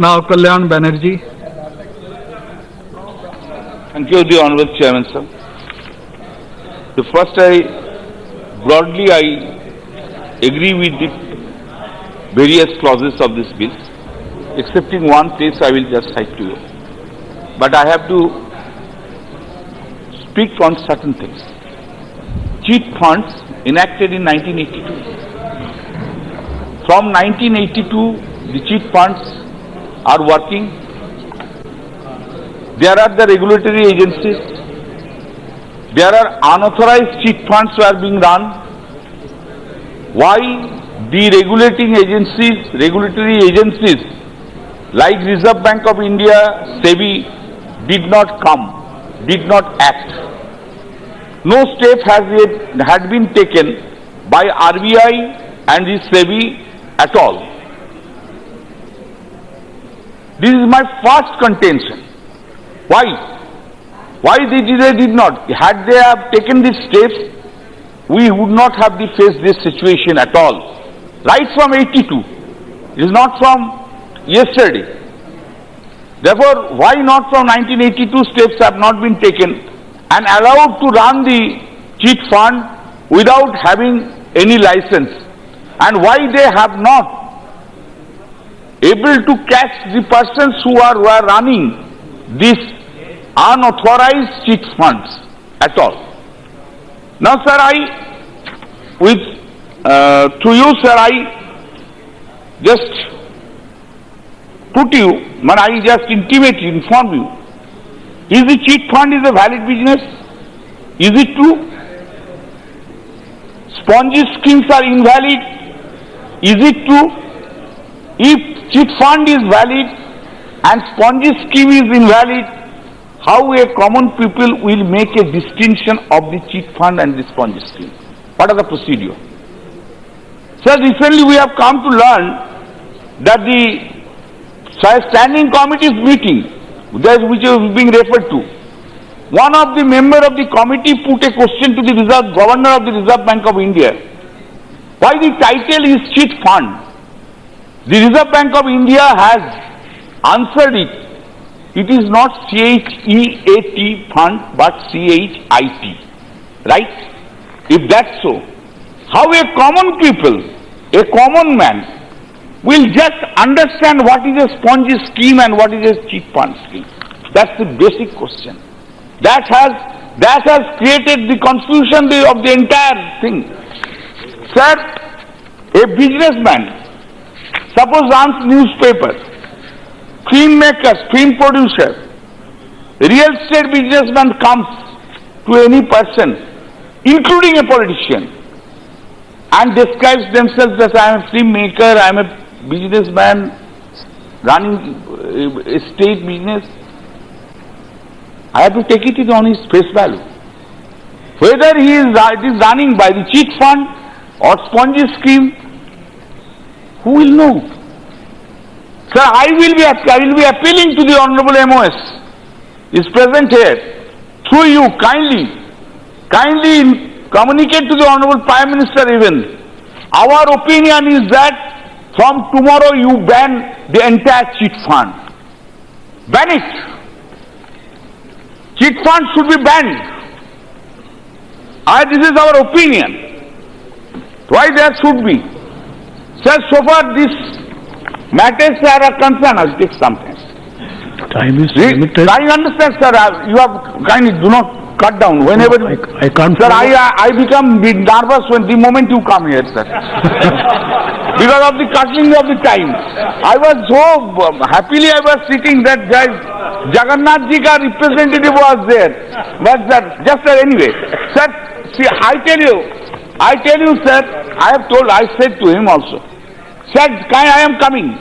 Now Kalyan Banerjee. Thank you, the Honorable Chairman, sir. The first, broadly I agree with the various clauses of this bill, excepting one place I will just cite to you. But I have to speak on certain things. Cheat funds enacted in 1982. From 1982, the cheat funds are working. There are the regulatory agencies. There are unauthorized cheat funds who are being run. Why the regulatory agencies like Reserve Bank of India, SEBI did not act. No step had been taken by RBI and the SEBI at all. This is my first contention. Why? Why they did not? Had they have taken these steps, we would not have faced this situation at all. Right from 82. It is not from yesterday. Therefore, why not from 1982 steps have not been taken and allowed to run the cheat fund without having any license? And why they have not able to catch the persons who are running these unauthorized cheat funds at all? Now, sir, to you, sir, I just put you, I just inform you. Is the cheat fund is a valid business? Is it true? Spongy schemes are invalid. Is it true? If cheat fund is valid and spongy scheme is invalid, how a common people will make a distinction of the cheat fund and the spongy scheme? What are the procedure? Sir, recently we have come to learn that the standing committee's meeting, which is being referred to, one of the member of the committee put a question to the Governor of the Reserve Bank of India. Why the title is cheat fund? The Reserve Bank of India has answered it. It is not CHEAT fund but CHIT. Right? If that's so, how a common people, a common man, will just understand what is a spongy scheme and what is a cheat fund scheme? That's the basic question. That has created the confusion of the entire thing. Sir, a businessman, suppose runs newspaper, film makers, film producer, real estate businessman comes to any person, including a politician, and describes themselves as I am a film maker, I am a businessman running a state business. I have to take it on his face value. Whether it is running by the cheat fund or spongy scheme, who will know? Sir, I will be appealing to the Honorable MOS, is present here, through you, kindly communicate to the Honorable Prime Minister even. Our opinion is that from tomorrow you ban the entire cheat fund. Ban it. Cheat fund should be banned. This is our opinion. Why there should be? Sir, so far this matters are a concern. I'll take some time. Time is limited. I understand, sir. You have kindly do not cut down. Whenever I can't. Sir, I become nervous when the moment you come here, sir. Because of the cutting of the time. I was so happily I was sitting that Jagannath ji ka representative was there. But sir, just sir, anyway. Sir, see, I tell you, sir, I said to him also. Sir, I am coming.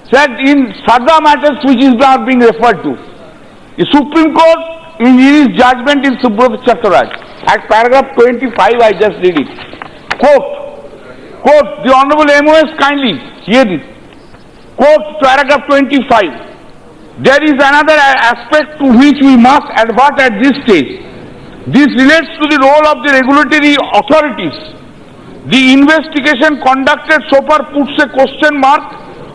Sir, in further matters which is now being referred to, the Supreme Court in its judgment in Subrat Chattaraj, at paragraph 25, I just read it. Quote, the Honorable MOS kindly hear it. Quote, paragraph 25. There is another aspect to which we must advert at this stage. This relates to the role of the regulatory authorities. The investigation conducted so far puts a question mark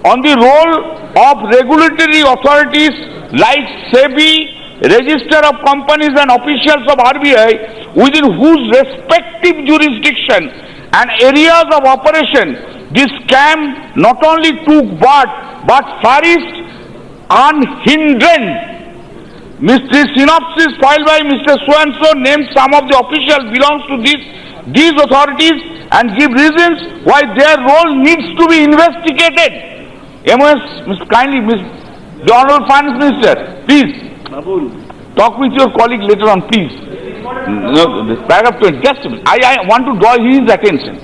on the role of regulatory authorities like SEBI, Register of Companies and officials of RBI within whose respective jurisdiction and areas of operation this scam not only took but flourished unhindered. Mr. Synopsis filed by Mr. So-and-so names some of the officials belongs to these authorities and give reasons why their role needs to be investigated. MOS, the Honorable Finance Minister, please talk with your colleague later on, please. No, this paragraph 20, just a minute. I want to draw his attention.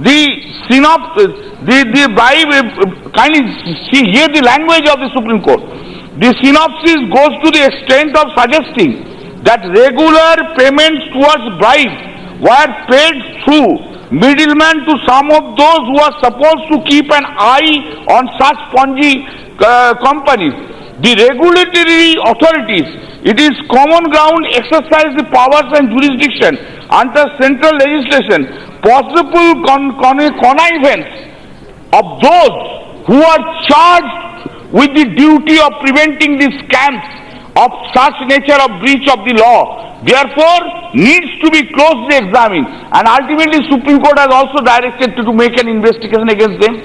The synopsis, kindly hear the language of the Supreme Court. The synopsis goes to the extent of suggesting that regular payments towards bribes were paid through middlemen to some of those who are supposed to keep an eye on such Ponzi companies. The regulatory authorities, it is common ground, exercise the powers and jurisdiction under central legislation. Possible connivance of those who are charged with the duty of preventing the scams of such nature of breach of the law, therefore needs to be closely examined, and ultimately Supreme Court has also directed to make an investigation against them.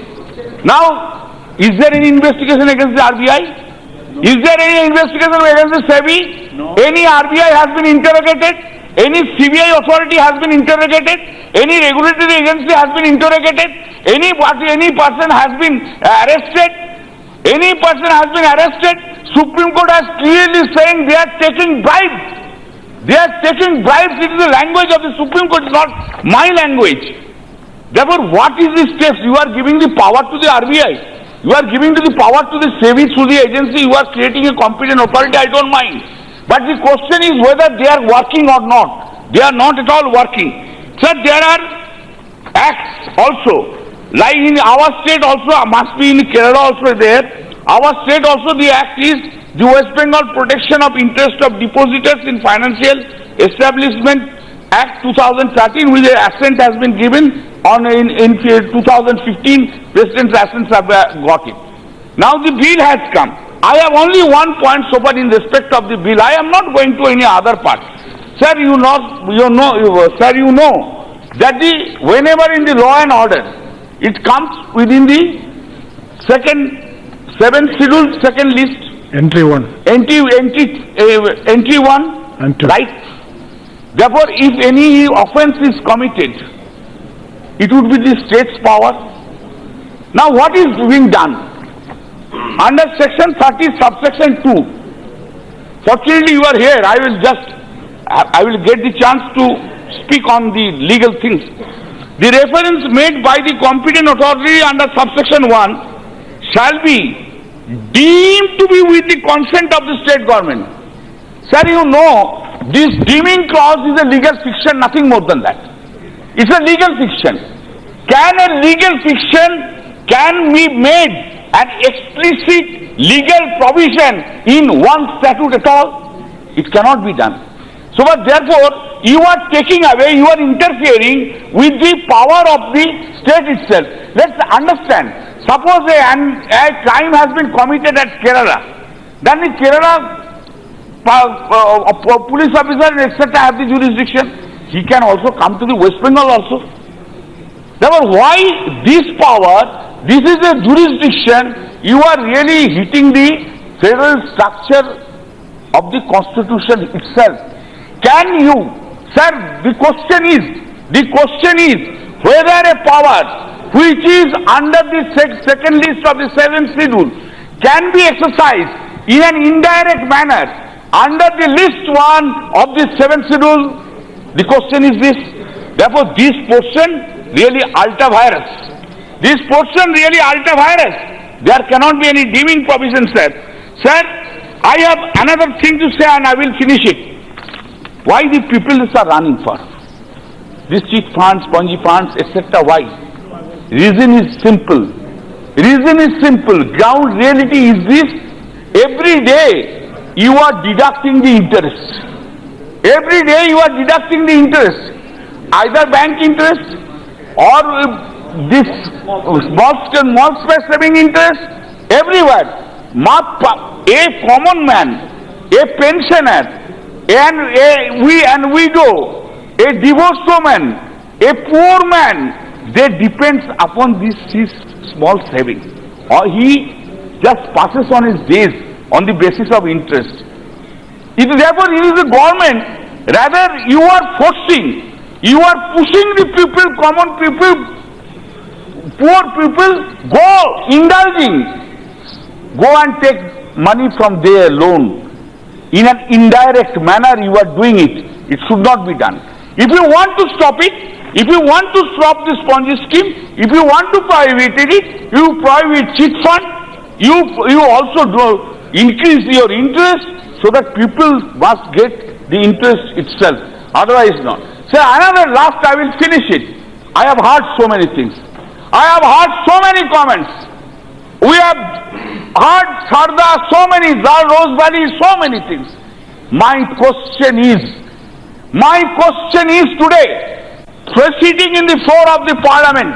Now, is there any investigation against the RBI? Is there any investigation against the SEBI? No. Any RBI has been interrogated? Any CBI authority has been interrogated? Any regulatory agency has been interrogated? Any person has been arrested? Any person has been arrested? Supreme Court has clearly saying they are taking bribes. They are taking bribes. It is the language of the Supreme Court, it's not my language. Therefore, what is the steps? You are giving the power to the RBI. You are giving the power to the SEBI through the agency. You are creating a competent authority. I don't mind. But the question is whether they are working or not. They are not at all working. Sir, there are acts also. Like in our state also, must be in Kerala also there. Our state also, the act is the West Bengal Protection of Interest of Depositors in Financial Establishment Act 2013, which assent has been given on in 2015. President's assent have got it. Now the bill has come. I have only one point so far in respect of the bill. I am not going to any other part. Sir, you know that whenever in the law and order, it comes within the seventh schedule, second list. Entry 1. Entry 1, and 2. right? Therefore, if any offence is committed, it would be the state's power. Now, what is being done? Under section 30, subsection 2. Fortunately, you are here. I will get the chance to speak on the legal things. The reference made by the competent authority under subsection 1 shall be deemed to be with the consent of the state government. Sir, you know, this deeming clause is a legal fiction, nothing more than that. It's a legal fiction. Can a legal fiction be made an explicit legal provision in one statute at all? It cannot be done. So, but therefore, you are taking away, you are interfering with the power of the state itself. Let's understand. Suppose a crime has been committed at Kerala, then the Kerala police officer etc. have the jurisdiction. He can also come to the West Bengal also. Therefore, why this power? This is a jurisdiction. You are really hitting the federal structure of the Constitution itself. Can you, sir? The question is whether a power which is under the second list of the 7th schedule can be exercised in an indirect manner under the list 1 of the 7th schedule. The question is this. Therefore, this portion really ultra virus. This portion really ultra virus. There cannot be any deeming provision, sir. Sir, I have another thing to say and I will finish it. Why the people are running for? These cheat funds, Ponzi funds, etc. Why? Reason is simple. Ground reality is this. Every day you are deducting the interest. Every day you are deducting the interest. Either bank interest or this small space saving interest everywhere. A common man, a pensioner, and a widow, a divorced woman, a poor man, they depends upon this his small savings, or he just passes on his days on the basis of interest. Therefore, it is the government, rather you are forcing, you are pushing the people, common people, poor people, go indulging, go and take money from their loan. In an indirect manner you are doing it. It should not be done. If you want to stop it, if you want to stop this Ponzi scheme, if you want to prohibit it, you prohibit cheat fund, you also do increase your interest so that people must get the interest itself. Otherwise not. So another last, I will finish it. I have heard so many things. I have heard so many comments. We have heard Sarda, so many, Rose Valley, so many things. My question is today, proceeding in the floor of the parliament,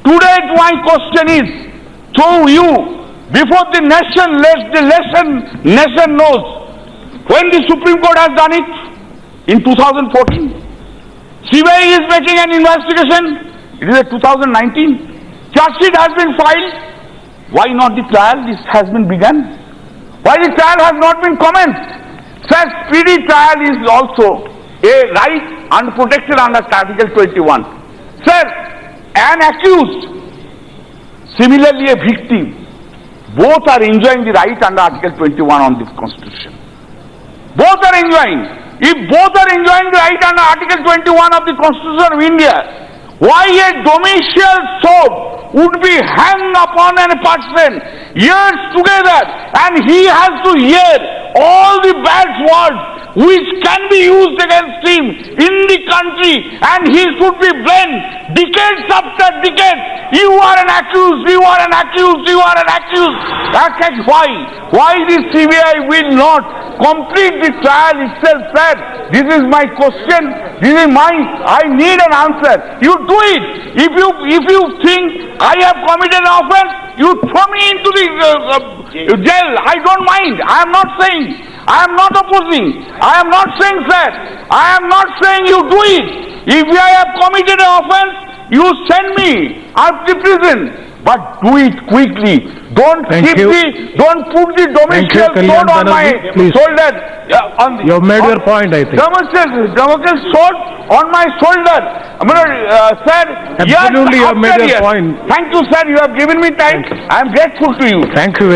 today my question is to you, before the nation knows, when the Supreme Court has done it, in 2014, CBI is making an investigation, it is 2019, charge sheet has been filed. Why not the trial? This has been begun. Why the trial has not been commenced? Sir, speedy trial is also a right and protected under Article 21. Sir, an accused, similarly a victim, both are enjoying the right under Article 21 on the Constitution. Both are enjoying. If both are enjoying the right under Article 21 of the Constitution of India, why a domicile sword would be hung upon a person years together and he has to hear all the bad words which can be used against him in the country, and he should be blamed decades after decades. You are an accused, you are an accused, you are an accused. Why? Why the CBI will not complete the trial itself, sir? This is my question. This is I need an answer. You do it. If you think I have committed an offense, you throw me into the jail. I don't mind. I am not saying. I am not opposing. I am not saying, sir. I am not saying you do it. If I have committed an offense, you send me out to prison. But do it quickly. Don't don't put the domicile sword on my shoulder. You have made your point, I think. Domicile sword on my shoulder. Sir, absolutely, you have made your point. Thank you, sir. You have given me time. I am grateful to you. Thank you.